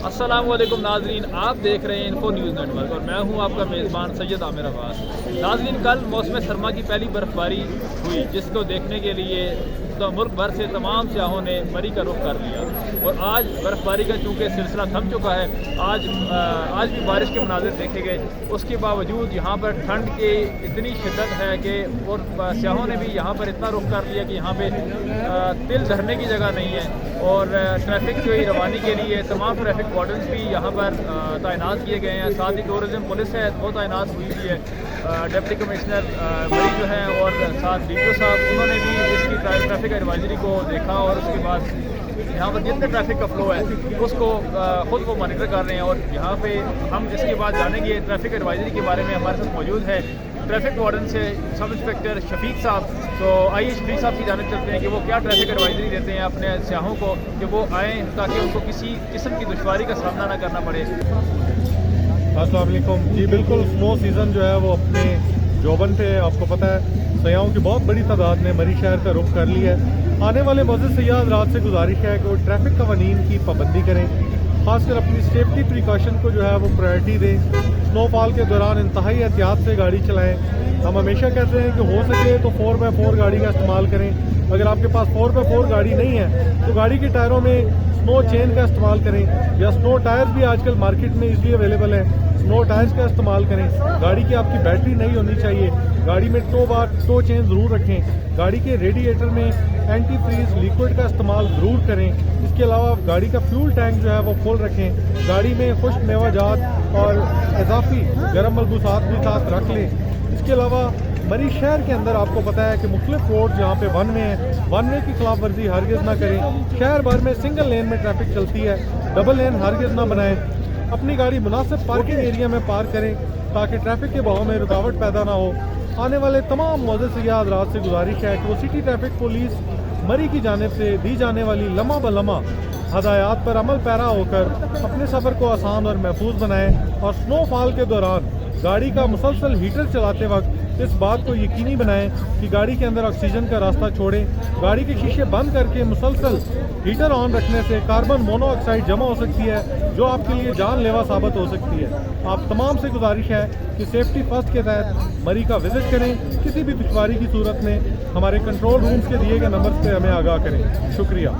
अस्सलाम वालेकुम नाजरीन, आप देख रहे हैं इन्फो न्यूज़ नेटवर्क और मैं हूं आपका मेज़बान सैयद आमिर अब्बास। नाजरीन, कल मौसम सरमा की पहली बर्फ़बारी हुई, जिसको देखने के लिए तो मुल्क भर से तमाम सियाहों ने मरी का रुख कर लिया। और आज बर्फ़बारी का चूँकि सिलसिला थम चुका है, आज भी बारिश के मनाज़िर देखे गए। उसके बावजूद यहाँ पर ठंड की इतनी शिद्दत है कि और सियाहों ने भी यहाँ पर इतना रुख कर लिया कि यहाँ पे तिल धरने की जगह नहीं है। और ट्रैफिक की रवानी के लिए तमाम ट्रैफिक वार्डन्स भी यहाँ पर तैनात किए गए हैं। साथ ही टूरिज़म पुलिस है वो तैनात हुई भी है। डिप्टी कमिश्नर मरी जो हैं और साथ DPO साहब, उन्होंने भी इसकी ट्रैफिक एडवाइजरी को देखा और उसके बाद यहाँ पर जितने ट्रैफिक का फ्लो है उसको ख़ुद वो मॉनिटर कर रहे हैं। और यहाँ पे हम इसके बाद जानेंगे ट्रैफिक एडवाइजरी के बारे में। हमारे साथ मौजूद है ट्रैफिक वार्डन से सब इंस्पेक्टर शफीक साहब। तो आइए शफीक साहब की जानब चलते हैं कि वो क्या ट्रैफिक एडवाइजरी देते हैं अपने सियाहों को कि वो आएँ ताकि उनको किसी किस्म की दुश्वारी का सामना ना करना पड़े। अस्सलाम वालेकुम जी। बिल्कुल, स्नो सीज़न जो है वो अपने जोबन पे है। आपको पता है सयाहों की बहुत बड़ी तादाद ने मरी शहर का रुख कर लिया है। आने वाले मौजूद सयाह रात से गुजारिश है कि वो ट्रैफिक कवानीन की पाबंदी करें, खासकर अपनी सेफ्टी प्रिकॉशन को जो है वो प्रायोरिटी दें। स्नोफॉल के दौरान इंतहाई एहतियात से गाड़ी चलाएं। हम हमेशा कहते हैं कि हो सके तो 4x4 गाड़ी का इस्तेमाल करें। अगर आपके पास 4x4 गाड़ी नहीं है तो गाड़ी के टायरों में स्नो चेन का इस्तेमाल करें, या स्नो टायर भी आजकल मार्केट में इजीली अवेलेबल है, स्नो टायर्स का इस्तेमाल करें। गाड़ी की आपकी बैटरी नहीं होनी चाहिए। गाड़ी में टो चेन ज़रूर रखें। गाड़ी के रेडिएटर में एंटी फ्रीज लिक्विड का इस्तेमाल ज़रूर करें। इसके अलावा गाड़ी का फ्यूल टैंक जो है वो फुल रखें। गाड़ी में खुश्क मेवाजात और इजाफी गर्म मलबूसात भी साथ रख लें। इसके अलावा मरी शहर के अंदर आपको पता है कि मुख्तलिफ रोड जहाँ पे वन वे हैं, वन वे की खिलाफ वर्जी हरगिज़ ना करें। शहर भर में सिंगल लेन में ट्रैफिक चलती है, डबल लेन हरगिज़ ना बनाएं। अपनी गाड़ी मुनासिब पार्किंग एरिया में पार्क करें ताकि ट्रैफिक के बहाव में रुकावट पैदा ना हो। आने वाले तमाम मौजूद सयाह हज़रात से गुजारिश है कि वो सिटी ट्रैफिक पुलिस मरी की जानिब से दी जाने वाली लम्हा ब लम्हा हदायत पर अमल पैरा होकर अपने सफ़र को आसान और महफूज बनाएं। और स्नोफॉल के दौरान गाड़ी का मुसलसल हीटर चलाते वक्त इस बात को यकीनी बनाएं कि गाड़ी के अंदर ऑक्सीजन का रास्ता छोड़ें। गाड़ी के शीशे बंद करके मुसलसल हीटर ऑन रखने से कार्बन मोनोऑक्साइड जमा हो सकती है, जो आपके लिए जानलेवा साबित हो सकती है। आप तमाम से गुजारिश है कि सेफ्टी फर्स्ट के तहत मरी का विजिट करें। किसी भी दुश्वारी की सूरत में हमारे कंट्रोल रूम्स के दिए गए नंबर से हमें आगाह करें। शुक्रिया।